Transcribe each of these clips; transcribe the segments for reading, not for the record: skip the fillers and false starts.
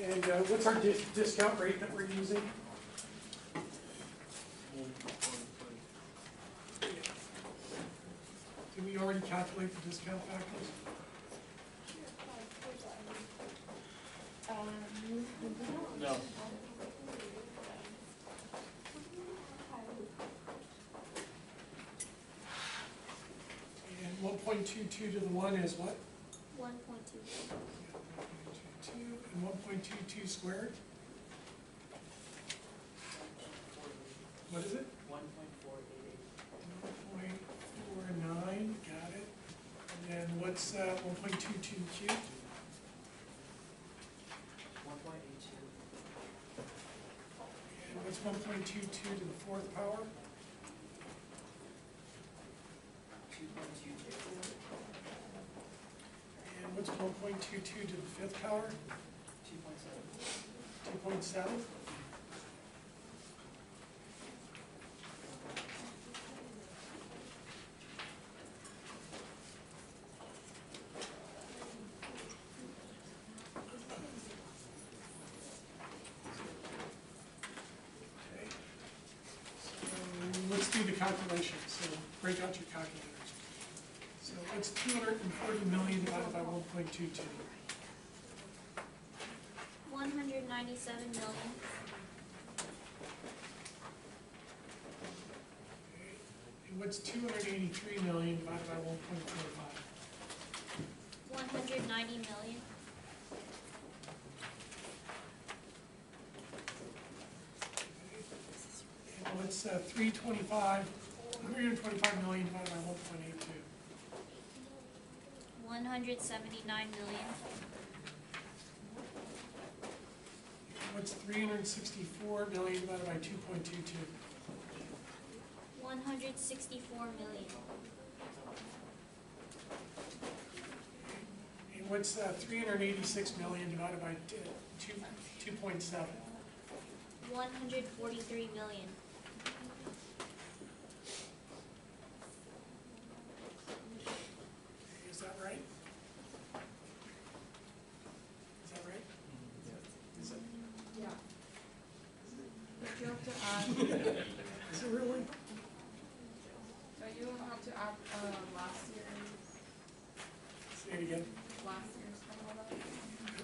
And what's our discount rate that we're using? Did we already calculate the discount factors? No. And 1.22 to the 1 is what? 1.22. 1.22 and 1.22 squared? What is it? 1.49, got it. And then what's 1.22 cubed? 1.82. And what's 1.22 to the 4th power? 2.22. And what's 1.22 to the 5th power? 2.7. 2.7? Let's do the calculations. So break out your calculators. So what's 240 million divided by 1.22? 197 million. Okay. And what's 283 million divided by 1.45? 190 million. And what's 125 million divided by 1.82? 179 million. What's 364 million divided by 2.22? 164 million. And what's 386 million divided by 2.7? 143 million. Is that right? Is that right? Is it? Yeah. But you have to add, Is it really? but you will have to add last year's Say it again. total.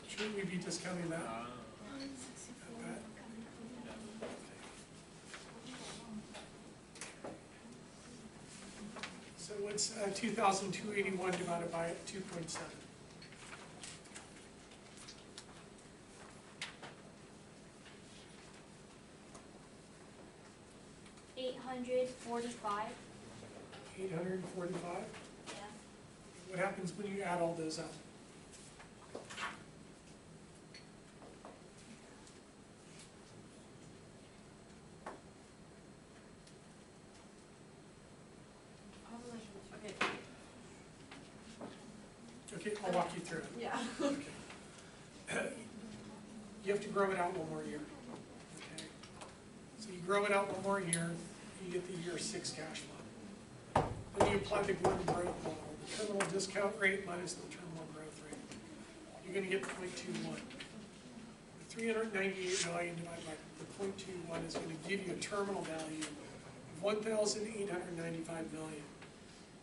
Shouldn't we be discounting that? Okay. So what's 2,281 divided by 2.7? 845. 845? Yeah. What happens when you add all those up? Okay. Okay, I'll walk you through it. Yeah. Okay. You have to grow it out one more year. Okay. So you grow it out one more year, you get the year 6 cash flow. Then you apply the Gordon growth model, the terminal discount rate minus the terminal growth rate. You're going to get 0.21. The 398 million divided by the 0.21 is going to give you a terminal value of 1,895 million.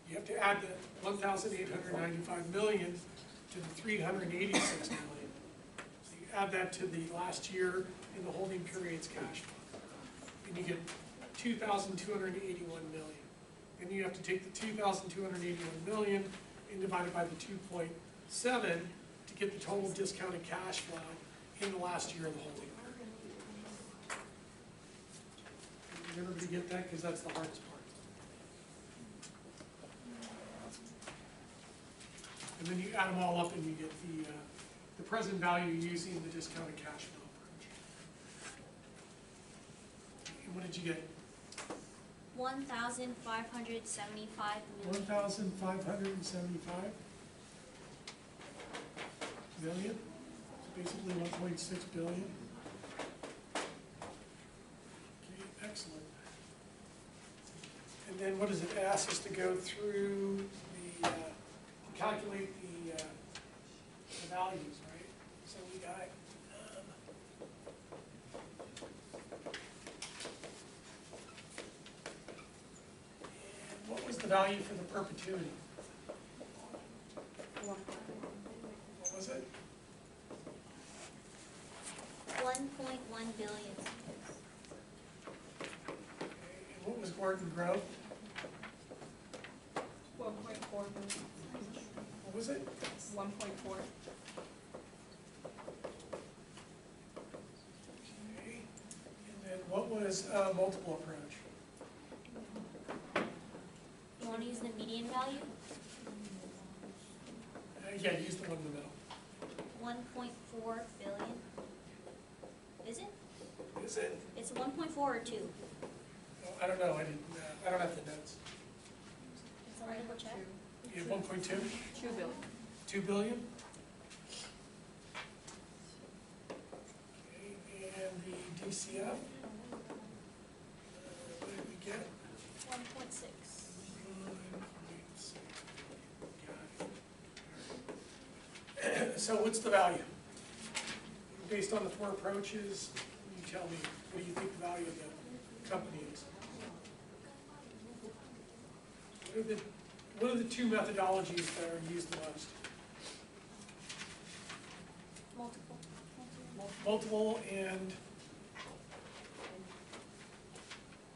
You have to add the 1,895 million to the 386 million. So you add that to the last year in the holding period's cash flow. And you get 2,281 million. And you have to take the 2,281 million and divide it by the 2.7 to get the total discounted cash flow in the last year of the holding period. Did everybody get that? Because that's the hardest part. And then you add them all up and you get the present value using the discounted cash flow approach. And what did you get? 1,575 million. 1,575 million. So basically 1.6 billion. Okay, excellent. And then what does it ask us to go through the calculate the values, right? So we got And what was the value for the perpetuity? What was it? 1.1 billion. And what was Gordon Growth? 1.4 billion. What was it? 1.4. Okay. And then what was multiple approach? You want to use the median value? Yeah, use the one in the middle. 1.4 billion. Is it? Is it? It's 1.4 or 2? Oh, I don't know, I didn't, I don't have the notes. It's a double check. You have 1.2? 2 billion. 2 billion? Okay, and the DCF? What did we get? 1.6. 1.6. So what's the value? Based on the 4 approaches, you tell me, what do you think the value of the company is? What are the 2 methodologies that are used the most? Multiple. Multiple and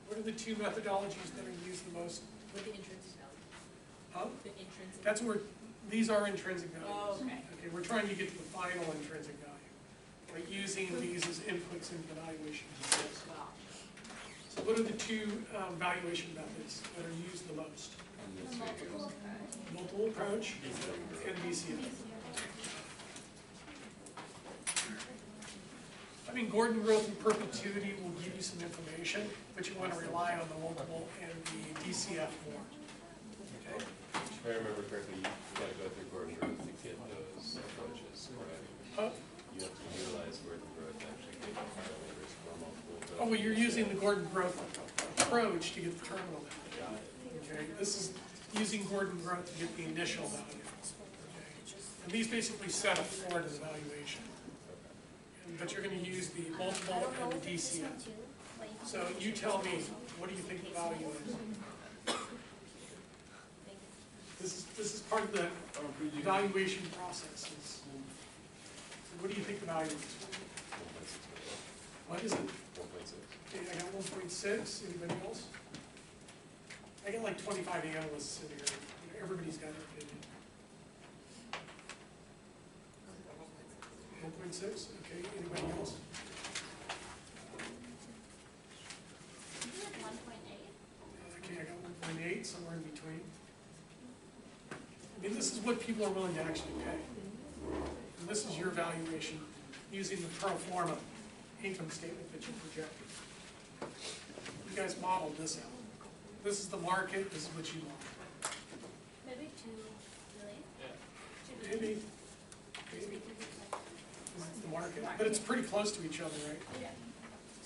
what are the 2 methodologies that are used the most? With the intrinsic value. Huh? The intrinsic. That's where, these are intrinsic values. Oh, okay. Okay, we're trying to get to the final intrinsic value, by using these as inputs into the valuation process. Wow. So what are the 2 valuation methods that are used the most? The multiple. Multiple approach and DCF. I mean, Gordon growth and perpetuity will give you some information, but you want to rely on the multiple and the DCF more. Okay? If I remember correctly, you gotta go through Gordon growth to get those approaches, correct? You have to utilize Gordon growth to actually get the final risk or multiple. Oh, well, you're using the Gordon growth approach to get the terminal value. Got it. Okay, this is using Gordon growth to get the initial value. Okay. And these basically set a floor to the valuation. But you're going to use the I multiple don't know and if the it's this one DCF. too, but you can So double you check. tell me, what do you think the value is? This is part of the evaluation process. So what do you think the value is? 1.6. What is it? 1.6. Okay, I got 1.6. Anybody else? I got like 25 analysts sitting here. Everybody's got an opinion. 1.6. Okay. Anybody else? 1.8. Okay, I got 1.8, somewhere in between. I mean, this is what people are willing to actually pay. And this is your valuation using the pro forma income statement that you projected. You guys modeled this out. This is the market, this is what you want. Maybe 2 billion? Maybe, maybe. This is the market, but it's pretty close to each other, right? Yeah.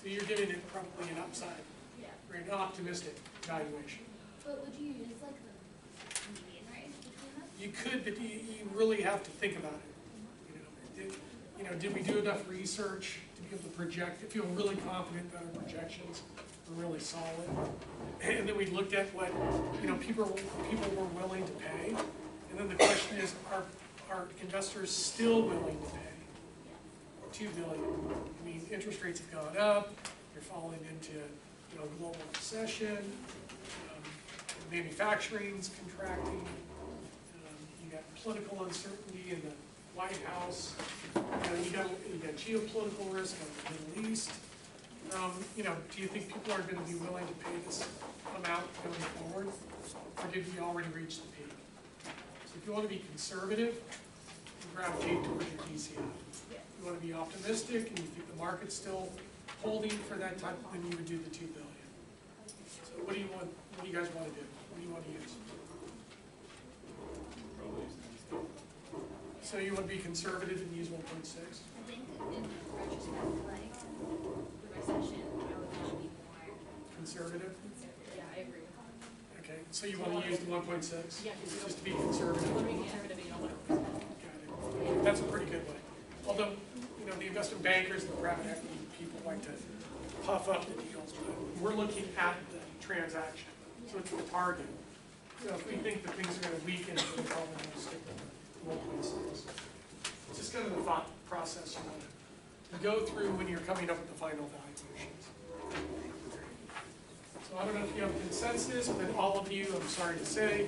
So you're giving it probably an upside, Yeah. or an optimistic valuation. But would you use like the median range between them? You could, but you really have to think about it. Did we do enough research to be able to project, to feel really confident that our projections were really solid? And then we looked at what, people were willing to pay. And then the question is, are investors still willing to pay $2 billion? I mean, interest rates have gone up, you're falling into, global recession, manufacturing's contracting, you got political uncertainty in the White House, you got geopolitical risk in the Middle East. Do you think people are going to be willing to pay this amount going forward, or did we already reach the peak? So if you want to be conservative, you gravitate towards your DCF. If you want to be optimistic and you think the market's still holding for that type, then you would do the $2 billion. So what do you want? What do you guys want to do? What do you want to use? So you want to be conservative and use 1.6? I think in retrospect, like the recession, I would want to be more Conservative? conservative. Yeah, I agree with that. Okay, so you want to use the 1.6? Yeah, Just to be conservative? You want to be conservative, but you don't want to overspend. Got it. That's a pretty good way. Although, the investment bankers and the private equity people like to puff up the deals, but we're looking at the transaction, so it's the target. So if we think that things are gonna weaken, we're probably gonna stick with the 1.6. It's just kind of the thought process you want to go through when you're coming up with the final valuations. So I don't know if you have consensus, but all of you, I'm sorry to say,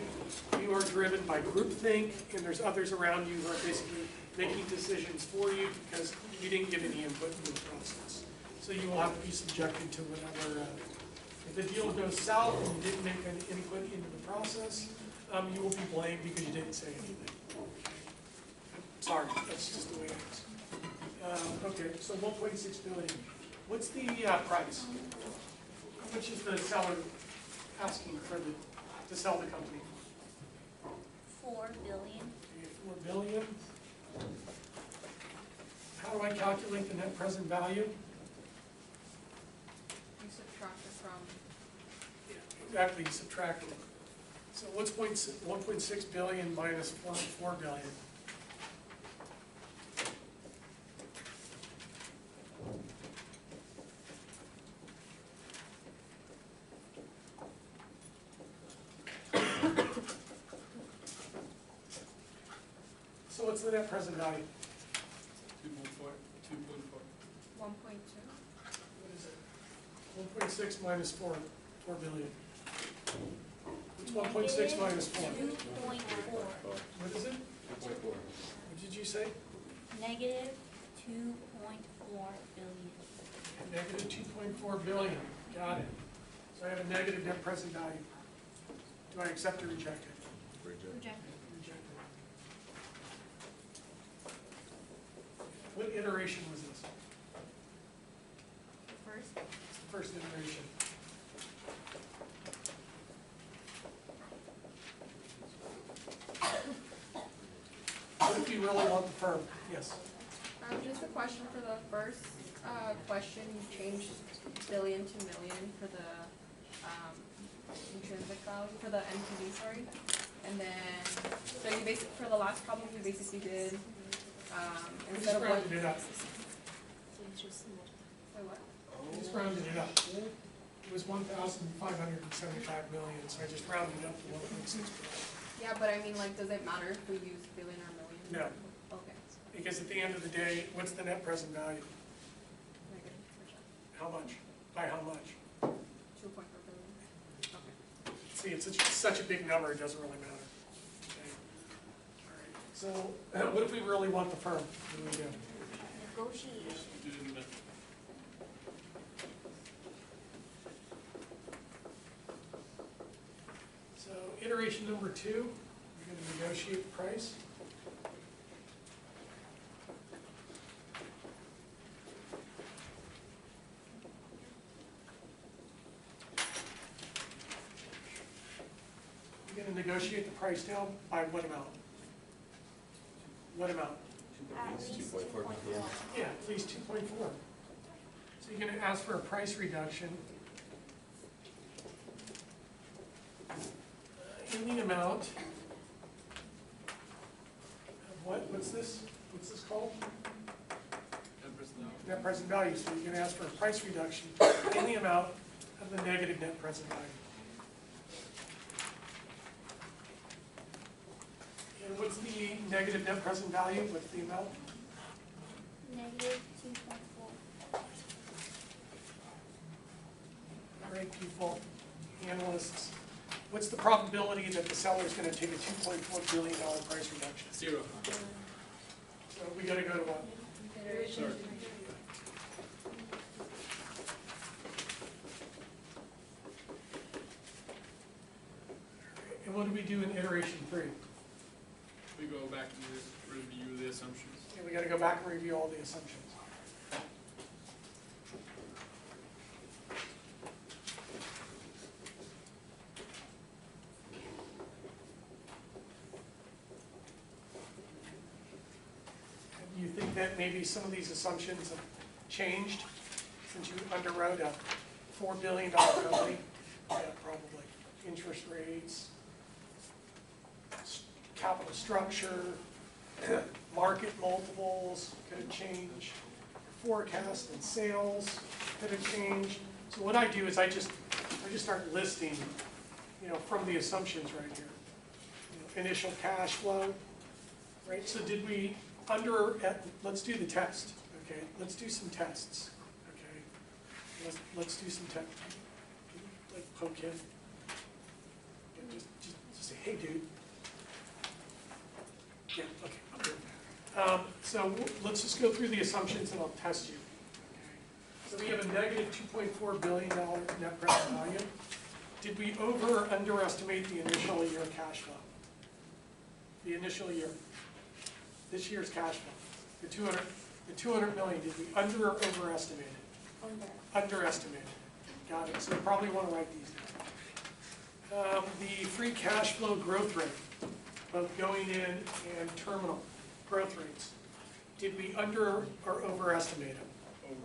you are driven by groupthink, and there's others around you who are basically making decisions for you because you didn't give any input in the process. So you will have to be subjected to whatever, if the deal goes south and you didn't make any input into the process, you will be blamed because you didn't say anything. Sorry, that's just the way it is. Okay, so 1.6 billion. What's the price? How much is the seller asking for to sell the company? 4 billion. Okay, 4 billion. How do I calculate the net present value? You subtract it from, Exactly, you subtract it. So what's 1.6 billion minus 4 billion? So what's the net present value? 2.4. 1.2. What is it? 1.6 minus 4 billion. What's 1.6 minus 4? 2.4. What is it? 2.4. What did you say? Negative 2.4 billion. Negative 2.4 billion. Got it. So I have a negative net present value. Do I accept or reject it? Reject. Rejected. Reject it. What iteration was this? First. It's the first iteration. What if you really want the firm? Yes. Just a question for the first question, you changed billion to million for the intrinsic value, for the NPV, sorry. And then, so you basically, for the last problem, you basically did, We instead just of what? rounded it up. Wait, what? We just rounded it up. It was 1,575 million, so I just rounded it up to 1.6 billion. Yeah, but I mean, like, does it matter if we use billion or million? No, Okay. because at the end of the day, what's the net present value? Negative, reject. How much? By how much? 2.4 billion. Okay. See, it's such a big number, it doesn't really matter. Okay. All right. So, what if we really want the firm? What do we do? Negotiation. So, iteration number 2, we're going to negotiate the price. You're going to negotiate the price down by what amount? What amount? At least 2.4 2.4. Yeah, at least 2.4. So you're going to ask for a price reduction in the amount of what's this? What's this called? Net present value. So you're going to ask for a price reduction in the amount of the negative net present value. And what's the negative net present value? What's the amount? Negative 2.4. All right, people, analysts, what's the probability that the seller is going to take a $2.4 billion price reduction? 0. So we got to go to what? Iteration. And what do we do in iteration 3? We go back to review the assumptions. Okay, we got to go back and review all the assumptions. And you think that maybe some of these assumptions have changed since you underwrote a $4 billion company? Yeah, probably. Interest rates, capital structure, market multiples could have changed. forecast and sales that have changed. So what I do is I just start listing, from the assumptions right here. Initial cash flow, right? So did we let's do the test, okay? Let's do some tests, okay? Let's do some tests. Like poke in. Just say, hey, dude. Yeah, okay, I'm good. So let's just go through the assumptions and I'll test you. Okay. So we have a negative $2.4 billion net present value. Did we over or underestimate the initial year cash flow? The initial year. This year's cash flow. The 200 million, did we under or overestimate it? Underestimated. Got it. So you probably want to write these down. The free cash flow growth rate, both going in and terminal growth rates. Did we under or overestimate them?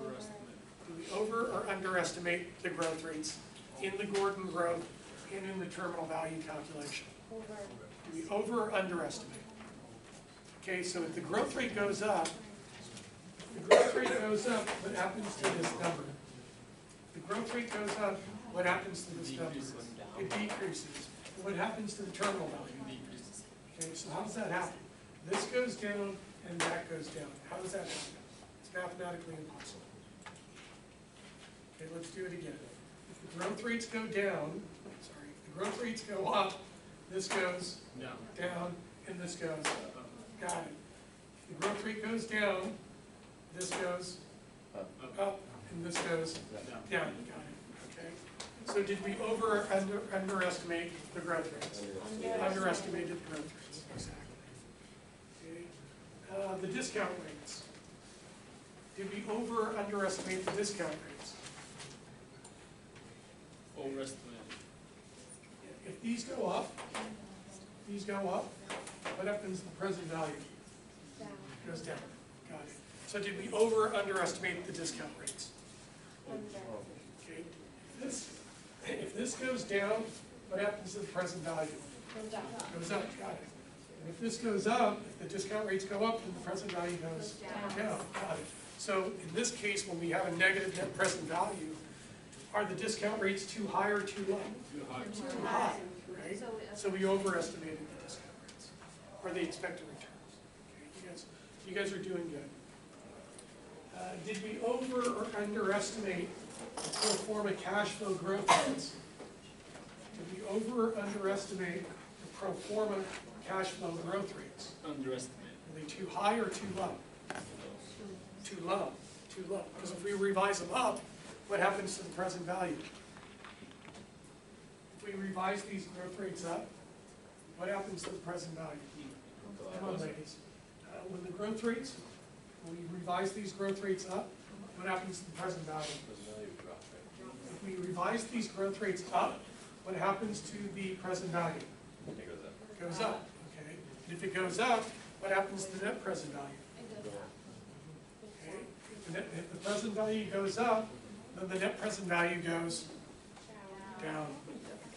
Overestimate. Did we over or underestimate the growth rates in the Gordon growth and in the terminal value calculation? Do we over or underestimate? Okay, so if the growth rate goes up, what happens to this number? The growth rate goes up, what happens to this number? It decreases. What happens to the terminal value? Okay, so how does that happen? This goes down and that goes down. How does that happen? It's mathematically impossible. Okay, let's do it again. If the growth rates go down, if the growth rates go up, this goes down and this goes up. Got it. If the growth rate goes down, this goes up and this goes down. Got it. Okay. So did we over or underestimate the growth rates? Underestimated the growth rates. Exactly. Okay. The discount rates. Did we over or underestimate the discount rates? Overestimated. If these go up, what happens to the present value? It goes down. Got it. So did we over or underestimate the discount rates? Okay. If this goes down, what happens to the present value? Goes up. Got it. And if this goes up, if the discount rates go up, then the present value goes down. Got it. So in this case, when we have a negative net present value, are the discount rates too high or too low? Too high. Too high, right? So we overestimated the discount rates, or the expected returns. Okay, you guys are doing good. Did we over or underestimate the pro forma cash flow growth rates? Did we over or underestimate the pro forma cash flow growth rates? Underestimate. Are they too high or too low? Too low. Too low. Because if we revise them up, what happens to the present value? If we revise these growth rates up, what happens to the present value? Come on, ladies. When we revise these growth rates up, what happens to the present value? If we revise these growth rates up, what happens to the present value? It goes up. Okay. And if it goes up, what happens to the net present value? Okay. If the present value goes up, then the net present value goes down.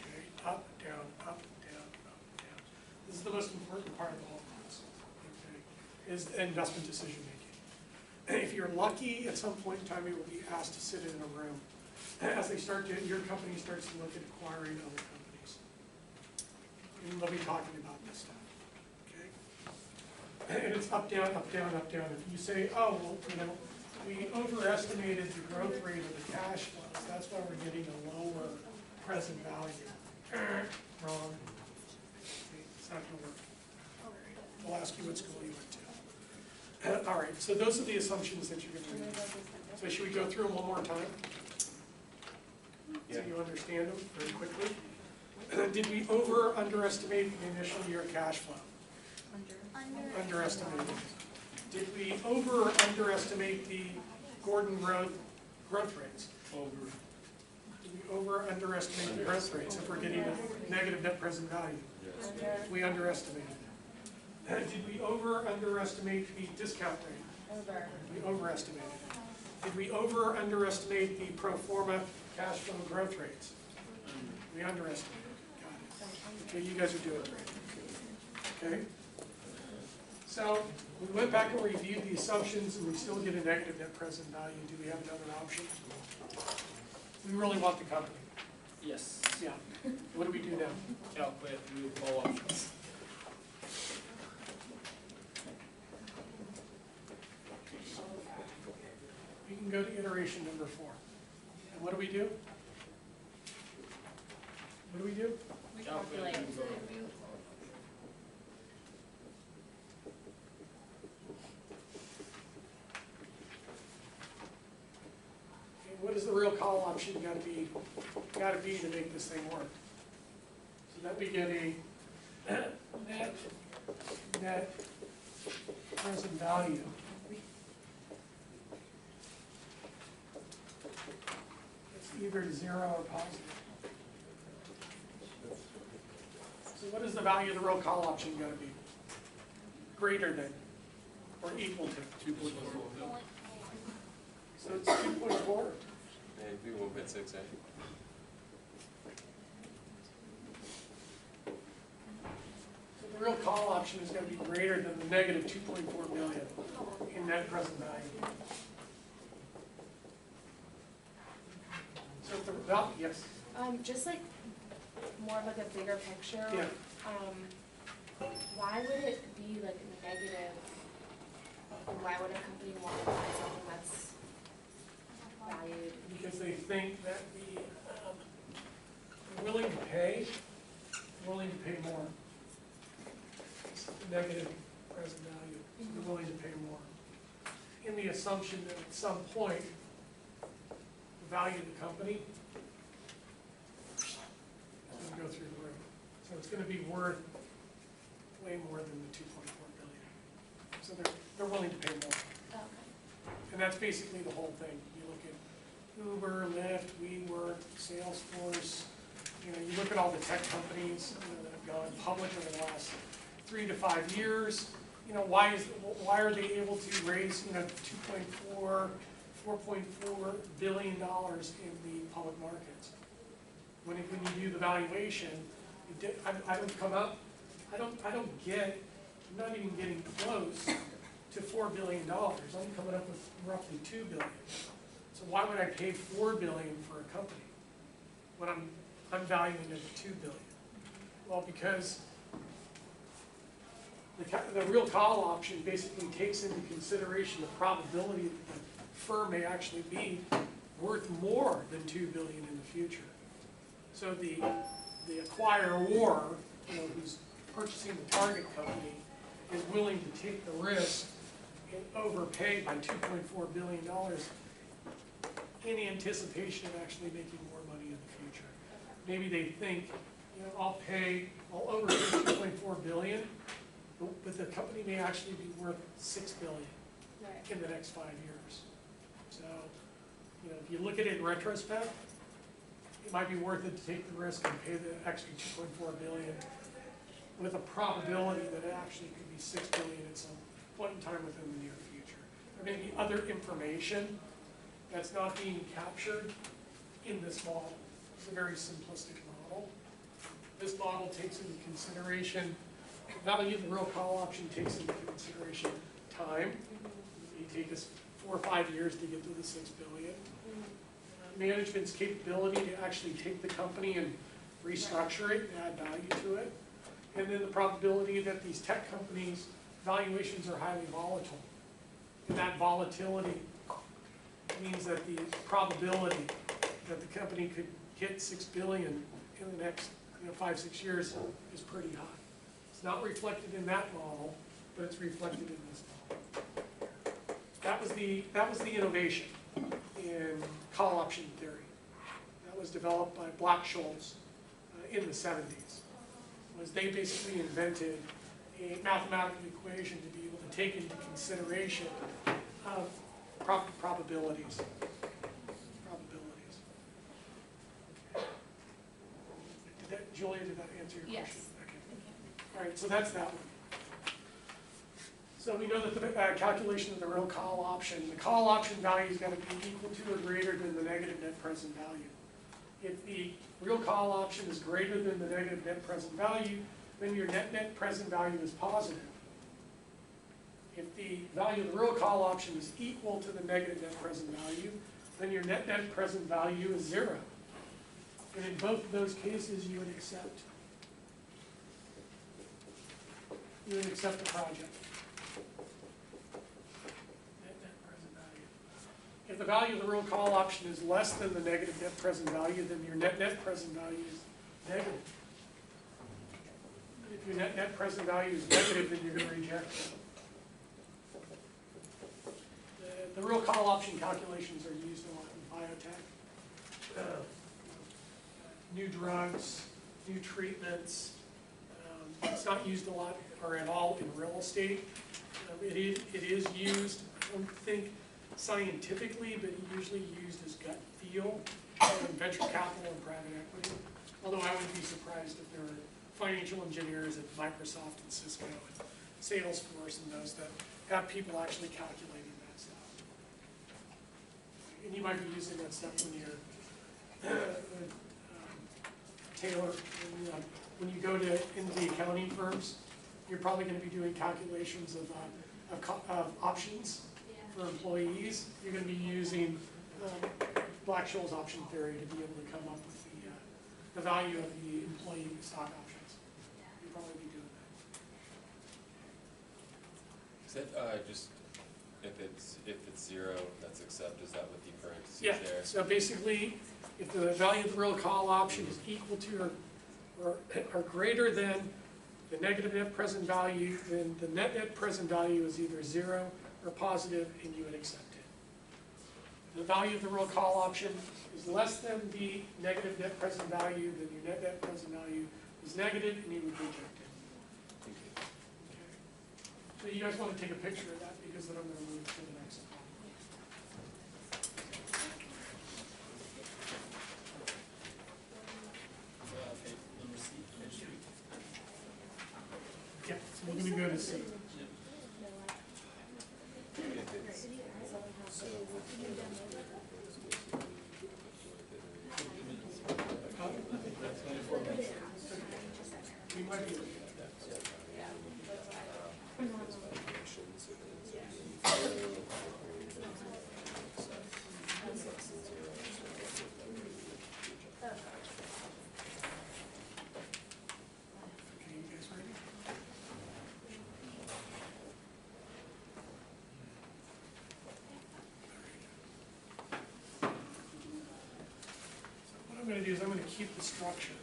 Okay. Up, down, up, down, up, down. This is the most important part of the whole process. Okay. Is the investment decision making. If you're lucky, at some point in time, you will be asked to sit in a room as your company starts to look at acquiring other companies. And they'll be talking about this stuff. Okay. And it's up, down, up, down, up, down. If you say, oh, well, we overestimated the growth rate of the cash flows, that's why we're getting a lower present value. Wrong. It's not going to work. We'll ask you what school you went to. All right, so those are the assumptions that you're going to use. So should we go through them one more time? So you understand them very quickly? Did we over or underestimate the initial year cash flow? Underestimated. Did we over or underestimate the Gordon growth rates? Over. Did we over or underestimate the growth rates if we're getting a negative net present value? Yes. We underestimated. Did we over or underestimate the discount rate? Over. We overestimated. Did we over or underestimate the pro forma cash flow growth rates? We underestimated. Got it. Okay, you guys are doing great. Okay? So we went back and reviewed the assumptions and we still get a negative net present value. Do we have another option? We really want the company. Yes. Yeah. What do we do now? Calculate with all options. We can go to iteration number 4. And what do we do? What do we do? We Calculate. calculate. Okay, what is the real call option gotta be to make this thing work? So that we get a net present value. It's either 0 or positive. So what is the value of the real call option gotta be? Greater than or equal to? 2.4 million. So it's 2.4. Maybe 1.6, eh? So the real call option is gonna be greater than the negative 2.4 million in net present value. So if the, yes, Just like more of like a bigger picture. Yeah. Why would it be like negative? And why would a company want to buy something that's valued? because they think that they're willing to pay more. It's negative present value, so they're willing to pay more. In the assumption that at some point, the value of the company is gonna go through the roof. So it's gonna be worth way more than the 2.4 billion. So they're willing to pay more. Okay. And that's basically the whole thing. You look at Uber, Lyft, WeWork, Salesforce, you look at all the tech companies that have gone public over the last 3 to 5 years. Why are they able to raise, 4.4 billion dollars in the public markets? When you do the valuation, I'm not even getting close to $4 billion. I'm coming up with roughly $2 billion. So why would I pay $4 billion for a company when I'm valuing it at $2 billion? Well, because the real call option basically takes into consideration the probability that the firm may actually be worth more than $2 billion in the future. So the acquirer, who's purchasing the target company, is willing to take the risk and overpay by $2.4 billion in anticipation of actually making more money in the future. Maybe they think, I'll overpay $2.4 billion, but the company may actually be worth $6 billion Right. in the next 5 years. So, if you look at it in retrospect, it might be worth it to take the risk and pay the extra $2.4 billion with a probability that it actually could be $6 billion at some point in time within the near future. There may be other information that's not being captured in this model. It's a very simplistic model. This model takes into consideration, not only the real call option takes into consideration time. It may take us 4 or 5 years to get to the $6 billion. Management's capability to actually take the company and restructure it and add value to it. And then the probability that these tech companies' valuations are highly volatile. And that volatility means that the probability that the company could hit $6 billion in the next 5, 6 years is pretty high. It's not reflected in that model, but it's reflected in this model. That was the innovation in call option theory. That was developed by Black-Scholes in the 70s. Was they basically invented a mathematical equation to be able to take into consideration probabilities. Julia, did that answer your question? Yes. Okay. All right, so that's that one. So we know that the calculation of the real call option, the call option value is going to be equal to or greater than the negative net present value. If the real call option is greater than the negative net present value, then your net present value is positive. the value of the real call option is equal to the negative net present value, then your net present value is 0. And in both of those cases, you would accept. You would accept the project. Net present value. If the value of the real call option is less than the negative net present value, then your net present value is negative. If your net present value is negative, then you're going to reject it. The real call option calculations are used a lot in biotech. New drugs, new treatments. It's not used a lot or at all in real estate. It is used, I don't think scientifically, but usually used as gut feel in venture capital and private equity. Although I wouldn't be surprised if there were financial engineers at Microsoft and Cisco and Salesforce and those that have people actually calculating that stuff. And you might be using that stuff when you're Taylor, when you go into the accounting firms, you're probably going to be doing calculations of options for employees. You're going to be using Black-Scholes option theory to be able to come up with the value of the employee stock options. You'll probably be doing that. Is that just if it's 0, that's accept? Is that what the parentheses Yeah. there? So basically, if the value of the real call option is equal to or greater than the negative net present value, then the net present value is either 0 or positive, and you would accept it. If the value of the real call option is less than the negative net present value, then your net present value is negative, and you would reject it. Thank you. Okay. So you guys want to take a picture of that, because then I'm going to move to the next one. Yeah, so we're going to go to C. We might be. Okay, you guys ready? So what I'm going to do is I'm going to keep the structure.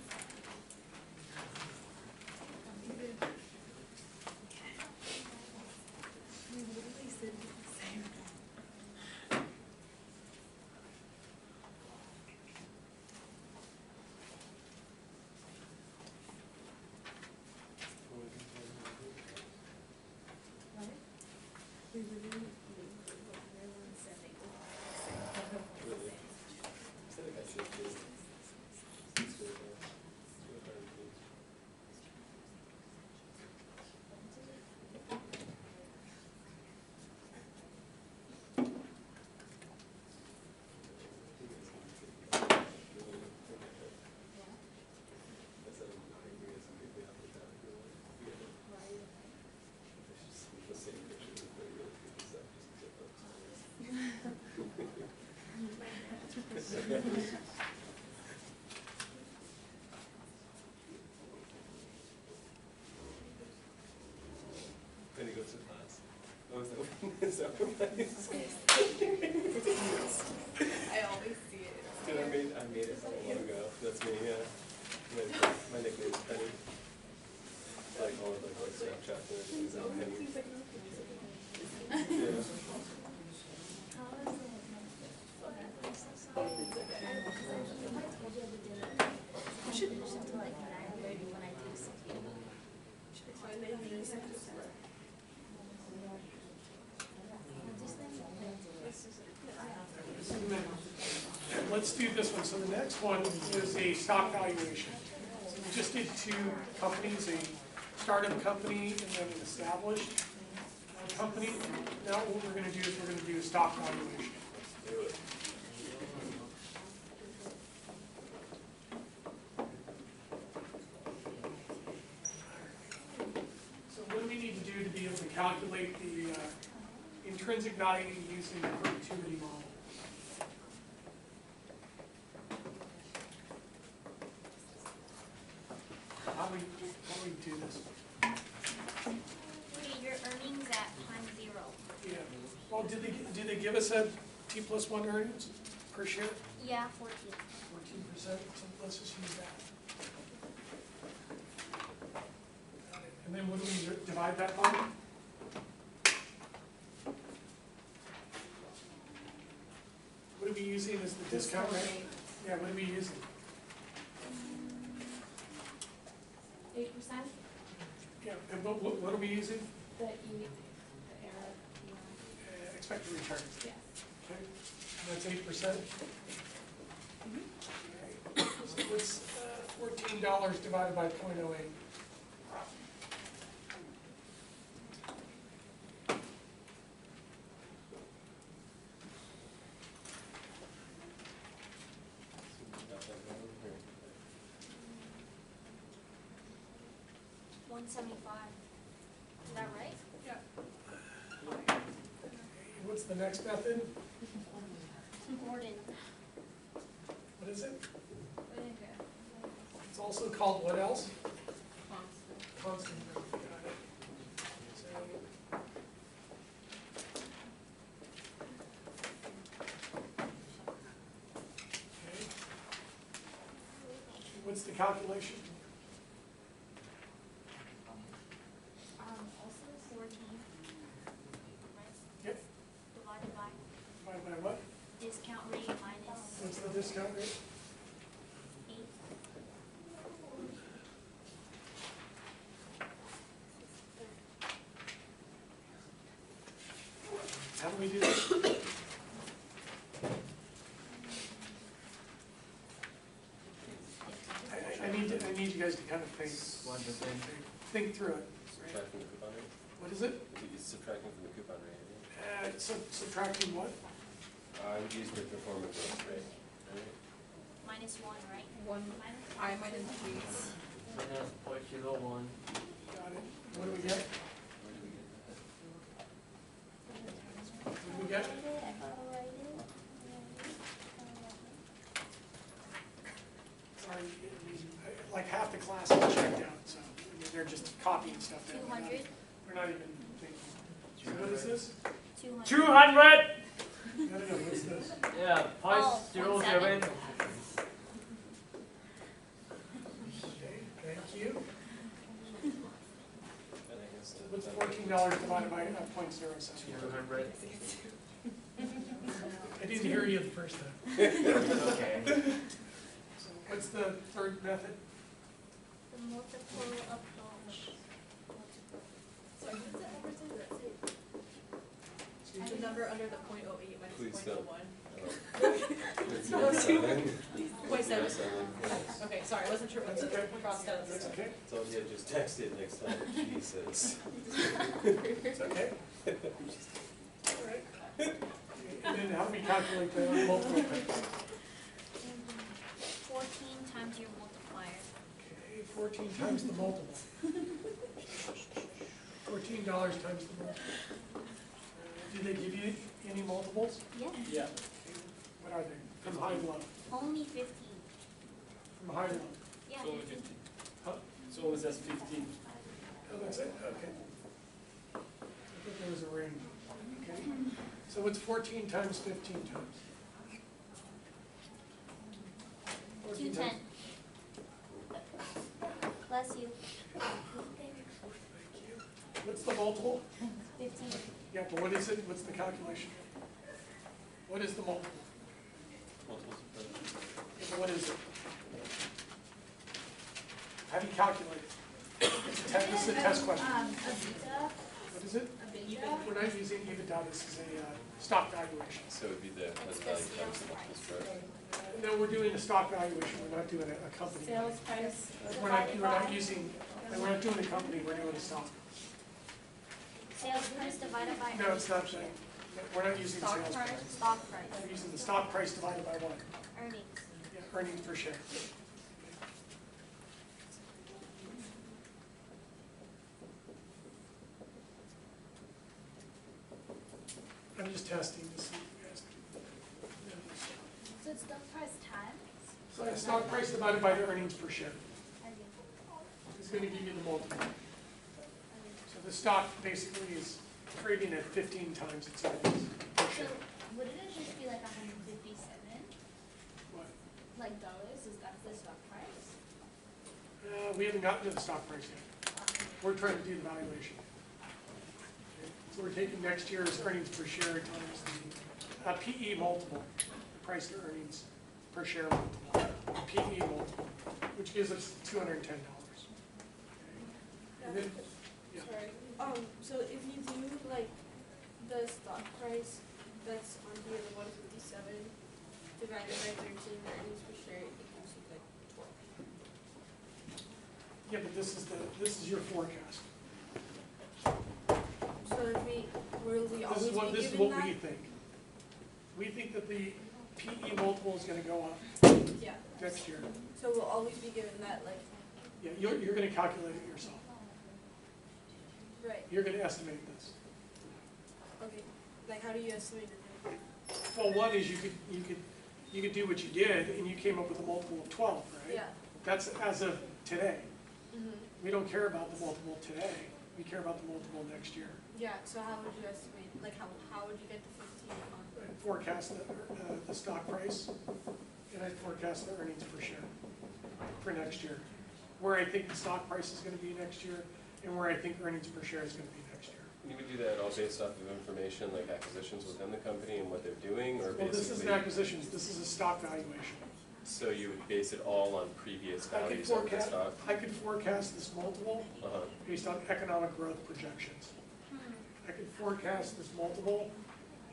Then he goes to class. Oh, is that what I always see it. Dude, I made it so long ago. That's me, yeah. My nickname is Penny. Like all of like Snapchat and everything is Penny. Yeah. I should finish until like 9:30 when I do CT. Let's do this one. So the next one is a stock valuation. So we just did 2 companies, a startup company and then an established company. Now what we're going to do is we're going to do a stock valuation. So what do we need to do to be able to calculate the intrinsic value using the perpetuity model. How do we do this? Okay, your earnings at time 0. Yeah, well, do they give us a T+1 earnings per share? Yeah, 14. 14%, so let's just use that. And then what do we divide that by? What are we using as the discount rate? Yeah, what are we using? 8%, Yeah, and what are we using? the error, Expected return. yes. Okay, and that's 8%. So what's $14 divided by 0.08? $175. Is that right? Yeah. What's the next method? Gordon. What is it? Okay. It's also called what else? Constant. Constant rate. Got it. So, okay. What's the calculation? Also 14. Right? Yep. Divided by Divided by what? discount rate minus What's the discount rate? 8. How do we do this? I need you guys to kind of think through it. Subtract from the coupon rate? What is it? It's subtracting from the coupon rate, Subtracting what? I would use the performance rate, right? Minus 1, right? One, I minus G. Minus 0.01. Got it. What do we get? What do we get? Sorry, like half the class is checked out, so I mean, they're just copying stuff down. 200. We're not even thinking. So what is this? 200. 200! No, what's this? Yeah, Oh, 0.07. 0.7. Okay, thank you. And I guess So what's $14 divided by 0.07? 200. I didn't hear you the first time. Okay. So what's the third method? The multiple approach. Sorry, what's the number to that? Excuse The me? number under the .08 Please minus don't. 0.01. It's No, 0.7. 0.7. 0.7. Okay, sorry, I wasn't sure what That's okay. crossed out. That's okay. So yeah, just text it next time, Jesus. It's okay. All right. And then how do we calculate the multiple effects? 14 times your multiplier. Okay, 14 times the multiple. $14 times the multiple. Do they give you any multiples? Yeah. Yeah. What are they? From high to low? Only 15. From high to low? Yeah. It's only 15. Huh? It's always says 15. Oh, that's it, okay. I thought there was a range. Okay. So what's 14 times 15 times? 14 times- 210. Bless you. Thank you. What's the multiple? 15. Yeah, but what is it? What's the calculation? What is the multiple? Multiples of Yeah, but what is it? How do you calculate it? It's a test, this is a test question. What is it? We're not using EBITDA, this is a stock valuation. So it would be the That's present the value times sales the multiples price. spread. No, we're doing a stock valuation, we're not doing a company. Sales price. We're not using, we're not doing a company, we're doing a stock. Sales price divided by No, it's not, we're not using Stock sales price? price. stock price. We're using the stock price divided by what? Earnings. Yeah, earnings per share. I'm just testing to see if you guys can. So it's stock price times? So the stock price divided by the earnings per share Okay. is gonna give you the multiple. So the stock basically is trading at 15 times its earnings per So share. wouldn't it just be like 157, What? like dollars? Is that the stock price? We haven't gotten to the stock price yet. We're trying to do the valuation. So we're taking next year's earnings per share times the PE multiple, price to earnings per share multiple, PE multiple, which gives us $210. And then, yeah. Sorry, so if you do like the stock price that's on here, the 157 divided by 13, the earnings per share, it gives you like 12. Yeah, but this is your forecast. So if will we always be This is given what that? we think. We think that the PE multiple is gonna go up Yeah, next year. so we'll always be given that, like, Yeah, you're gonna calculate it yourself. right, You're gonna estimate this. okay, like how do you estimate it? Well, one is you could do what you did, and you came up with a multiple of 12, right? Yeah. That's as of today. Mm-hmm. We don't care about the multiple today, we care about the multiple next year. Yeah, so how would you estimate, like how would you get the 15 on? I forecast the stock price, and I forecast the earnings per share for next year. Where I think the stock price is gonna be next year, and where I think earnings per share is gonna be next year. You would do that all based off of information like acquisitions within the company and what they're doing, or Well, this isn't basically? acquisitions, this is a stock valuation. So you would base it all on previous I could values of the forecast, stock? I could forecast this multiple Uh-huh. based on economic growth projections. I could forecast this multiple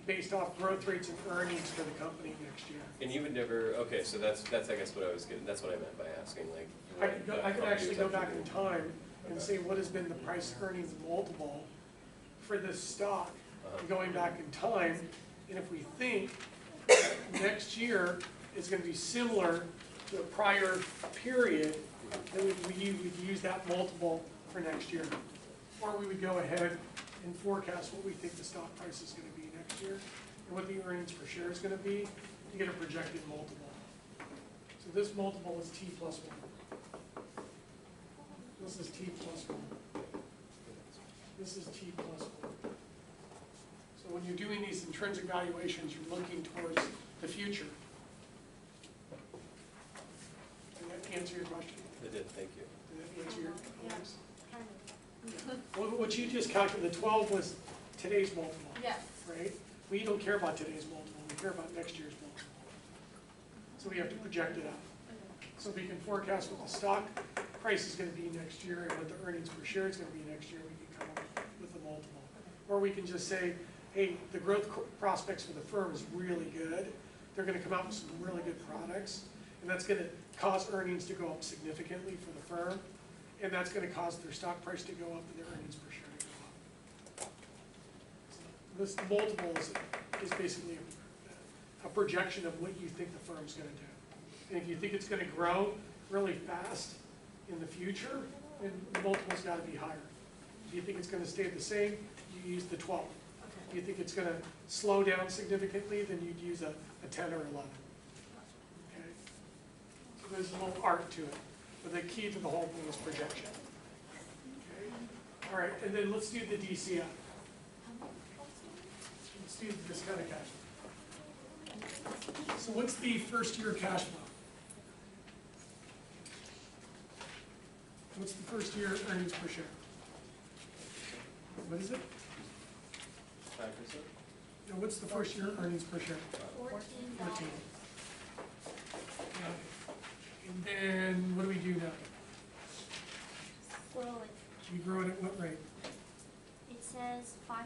based off growth rates and earnings for the company next year. And you would never, okay, so that's I guess what I was getting, that's what I meant by asking, like. I could actually go back in time and say what has been the price earnings multiple for this stock, going back in time, and if we think next year is gonna be similar to a prior period, then we'd use that multiple for next year. Or we would go ahead and forecast what we think the stock price is gonna be next year, and what the earnings per share is gonna be, to get a projected multiple. So this multiple is T plus 1. This is T plus 1. This is T plus 1. So when you're doing these intrinsic valuations, you're looking towards the future. Did that answer your question? It did, thank you. Did that answer your comments? Kind of. Well, what you just calculated, the 12 was today's multiple, Yeah. right? We don't care about today's multiple, we care about next year's multiple. So we have to project it out. So we can forecast what the stock price is gonna be next year and what the earnings per share is gonna be next year, we can come up with the multiple. Or we can just say, hey, the growth prospects for the firm is really good, they're gonna come out with some really good products, and that's gonna cause earnings to go up significantly for the firm, and that's gonna cause their stock price to go up and their earnings per share to go up. So this multiple is basically a projection of what you think the firm's gonna do. And if you think it's gonna grow really fast in the future, then the multiple's gotta be higher. If you think it's gonna stay the same, you use the 12. If you think it's gonna slow down significantly, then you'd use a 10 or 11. Okay? So there's a little art to it, but the key to the whole thing is projection. Okay? All right, and then let's do the DCF. Let's do the discounted cash flow. So what's the first year cash flow? What's the first year earnings per share? What is it? 5%? No, what's the first year earnings per share? $14. 14. Okay. And then, what do we do now? Grow it. We grow it at what rate? It says 5%.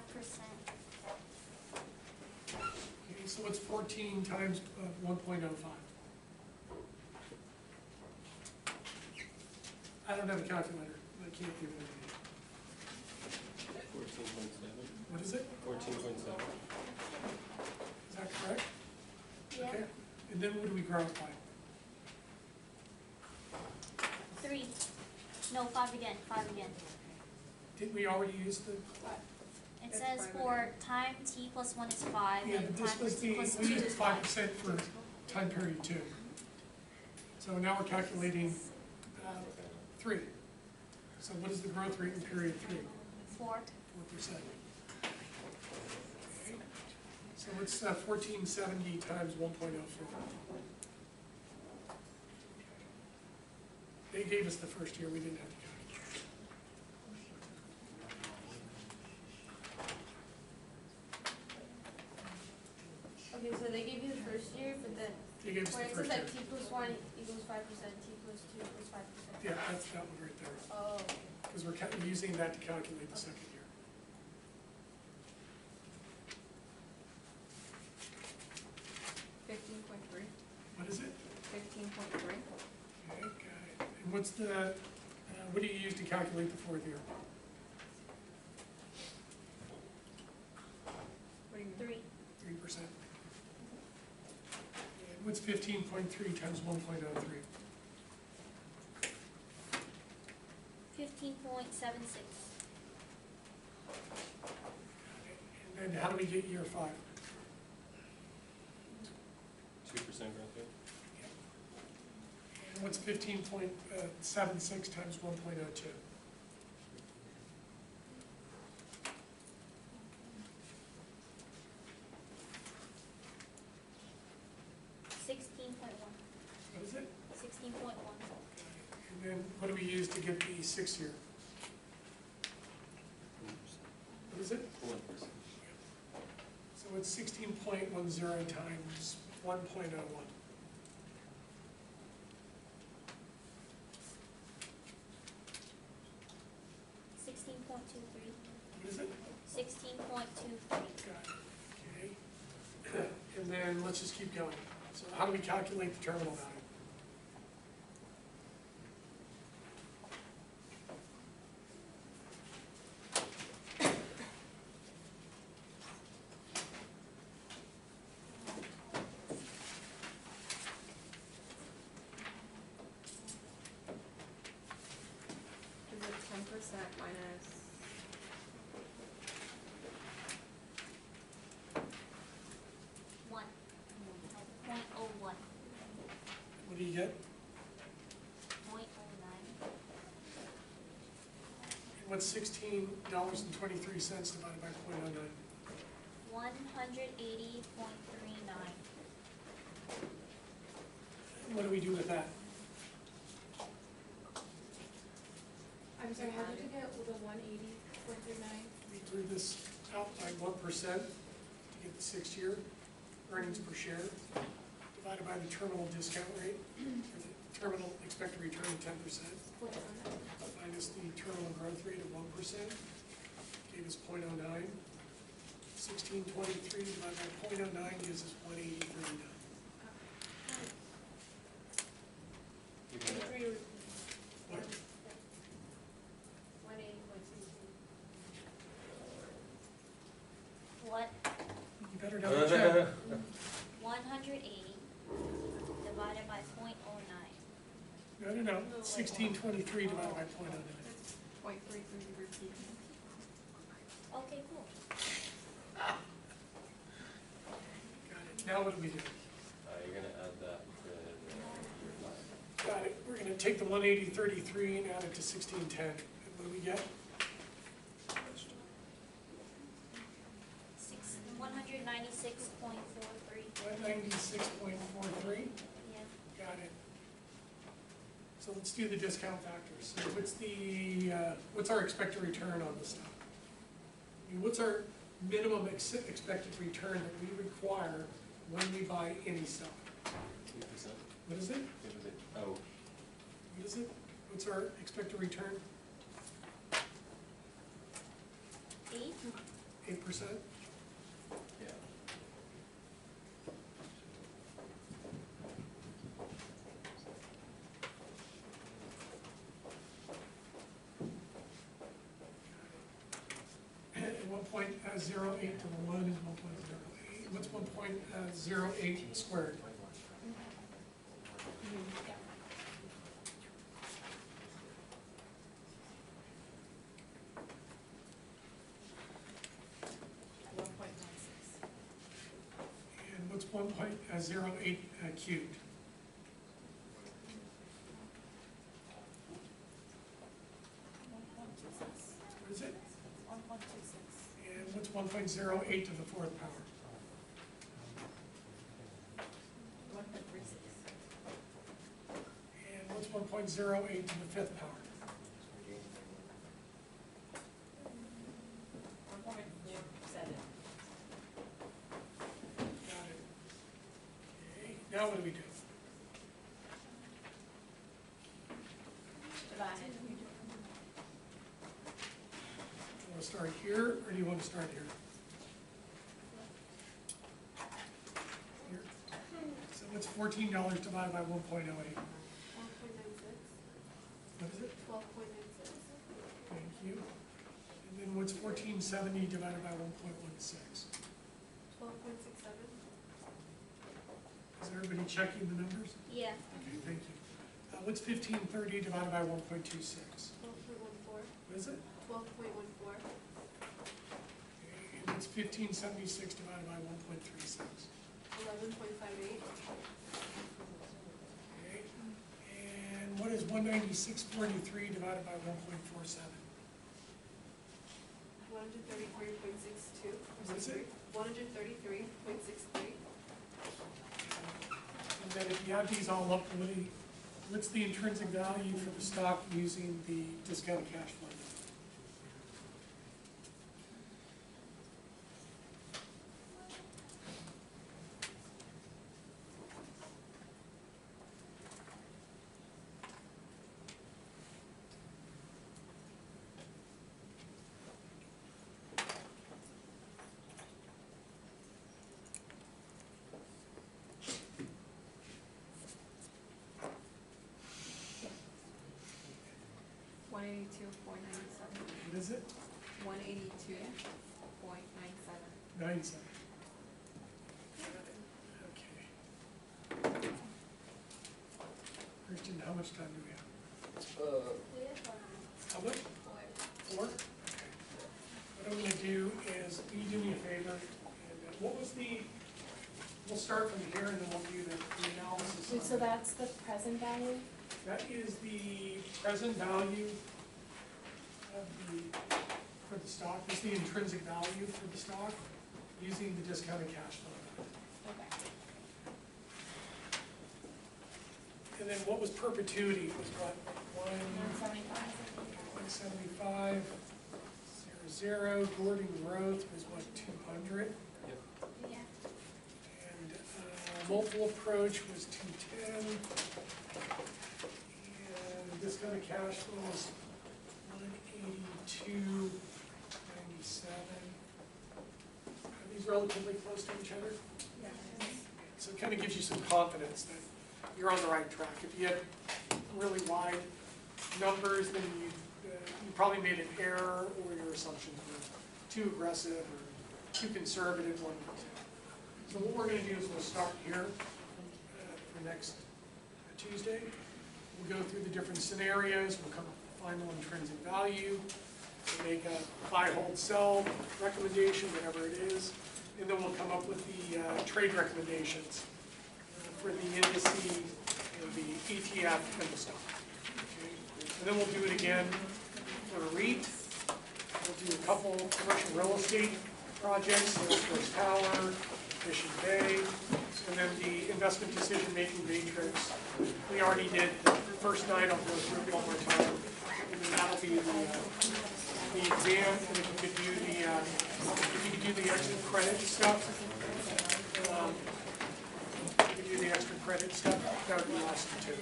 Okay, so what's 14 times 1.05? I don't have a calculator, I can't give it a name. 14.7? What is it? 14.7. Is that correct? Yeah. Okay. And then what do we grow it by? 3. No, 5 again. 5 again. Didn't we already use the, It It's says 500. for time t plus 1 is 5, Yeah, and but time this was t the, plus we 2 used is 5% 5. for time period 2. So now we're calculating 3. So what is the growth rate in period 3? 4. 4%. Okay. So it's 1470 times 1.04. They gave us the first year, we didn't have to calculate. Okay, so they gave you the first year, but then They gave us where the it says first year. like t plus 1 equals 5%, t plus 2 equals 5%. Yeah, that's that one right there. Oh, Because we're using that to calculate the second year. $15.3. What is it? 15.3. Okay, got it. And what's the, what do you use to calculate the fourth year? What do you mean? 3. 3%. And what's 15.3 times 1.03? 15.76. And then how do we get year 5? 2% growth rate? And what's 15.76 times 1.02? 16.1. What is it? 16.1. And then what do we use to get the sixth year? 1%. What is it? 1%. So it's 16.10 times 1.01. $16.23. What is it? $16.23. Got it. Okay. And then let's just keep going. So how do we calculate the terminal value? Is it 10% minus? One. 0.01. What do you get? 0.09. And what's $16.23 divided by 0.09? 180.39. And what do we do with that? I'm sorry, how did you get the 180.39? We drew this out by 1% to get the sixth year earnings per share, divided by the terminal discount rate, or the terminal expected return of 10%, minus the terminal growth rate of 1%, gave us 0.09. 1623 divided by 0.09 gives us 180.39. You're gonna- What? 180.62. What? You better double check. 180 divided by 0.09. No. 1623 divided by 0.09. 0.33 repeat. Okay, cool. Got it. Now what do we do? You're gonna add that to the year 5. Got it. We're gonna take the 180.33 and add it to 1610. And what do we get? 196.43. 196.43. Yeah. Got it. So let's do the discount factors. So what's our expected return on this stuff? I mean, what's our minimum expected return that we require when we buy any stuff? 2%? What is it? Oh, What is it? What's our expected return? 8. 8%? yeah. And 1.08 to the 1 is 1.08. What's 1.08 squared? What's 1.08 cubed? What is it? 1.26. And what's 1.08 to the fourth power? 1.36. And what's 1.08 to the fifth power? 1.47. Got it. Okay, now what do we do? Divide. You want to start here, or do you want to start here? Here. So what's $14 divided by 1.08? 1.96. What is it? 12.96. Thank you. And then what's 1470 divided by 1.16? 12.67. Is everybody checking the numbers? Yeah. Okay, thank you. What's 1530 divided by 1.26? 12.14. What is it? 12.14. Okay, and what's 1576 divided by 1.36? 11.58. Okay, and what is 196.43 divided by 1.47? 133.62. What is it? 133.63. And then if you add these all up, what's the intrinsic value for the stock using the discounted cash flow? What is it? 182.97. 97. Okay. Christian, how much time do we have? We have How much? 4? Okay. What I'm gonna do is, will you do me a favor? And what was the, we'll start from here and then we'll do the analysis. Wait, on so it. that's the present value? That is the present value of for the stock. It's the intrinsic value for the stock using the discounted cash flow. Okay. And then what was perpetuity? Was what? 175. 175, 00. Gordon growth was what, 200? Yeah. And multiple approach was 210. And discounted cash flow was 182.97. Are these relatively close to each other? Yeah. So it kind of gives you some confidence that you're on the right track. If you had really wide numbers, then you probably made an error, or your assumptions were too aggressive or too conservative, one of the two. So what we're going to do is we'll start here for next Tuesday. We'll go through the different scenarios. We'll come up with the final intrinsic value. We'll make a buy, hold, sell recommendation, whatever it is. And then we'll come up with the trade recommendations for the indices, the ETF, and the stock. Okay? And then we'll do it again for a REIT. We'll do a couple commercial real estate projects, Salesforce Tower, Mission Bay, and then the investment decision-making matrix. We already did the first night. I'll go through it one more time. And then that'll be the exam, and if you could do the extra credit stuff, the extra credit stuff, that would be awesome too.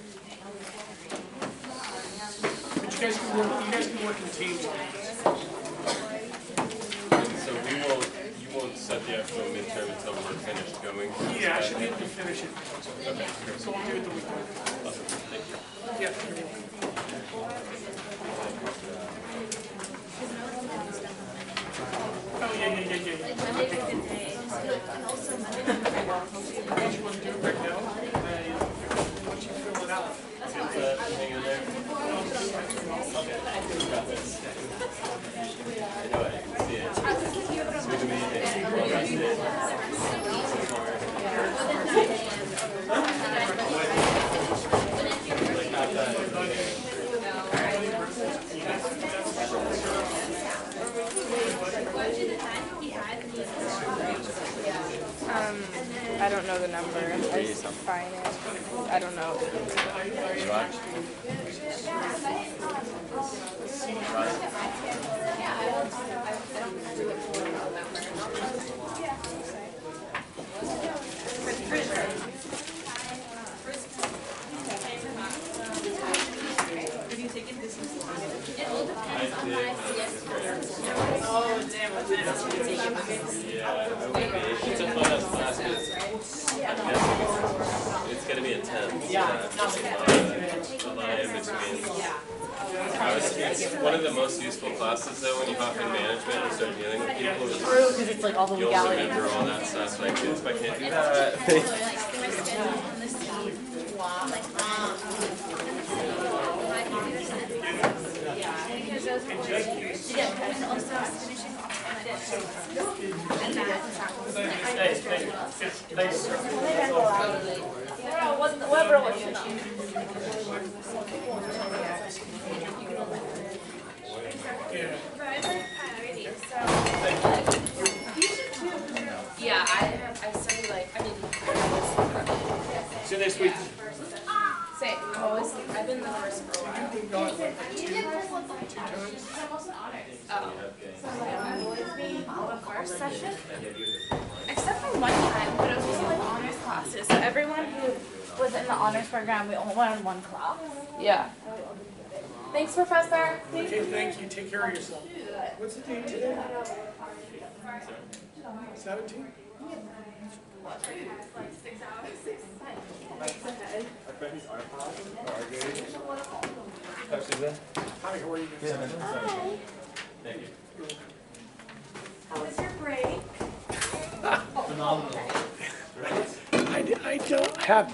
But you guys can work in teams on this. So you won't set the actual midterm until we're finished going? Yeah, I should be able to finish it. Okay. So we'll do it the weekend. Awesome. Thank you. Yeah, you're welcome. Oh, yeah. Monday was a good day. And also Monday was a good day. What you want to do right now, once you fill it out. Hang in there. Okay. Got this. I know it. I can see it. It's good to meet you. Well rested. So far. number, it's fine, I don't know. It all depends on my CS classes. It's a fun enough class, but it's gonna be intense. Just a lot of in between. It's one of the most useful classes though when you hop in management and start dealing with people. True, because it's like all the You'll legalities. remember all that stuff. Like, if I can't do It's that. also like the schedule on the scene. Like, because those were years. Yeah, and also finishing off on it. And that Whatever was you know. Yeah. But I like priorities, so. Yeah, I study like, I mean, See you next week. say, always, I've been the first for a while. You've been gone like two times. Oh. The first session, except for one time, but it was just like honors classes. So everyone who was in the honors program, we only went in one class. Yeah. Thanks, Professor. Okay, thank you, take care of yourself. What's the date today? 17? Hi, how are you? Thank you. How was your break? Phenomenal. I don't have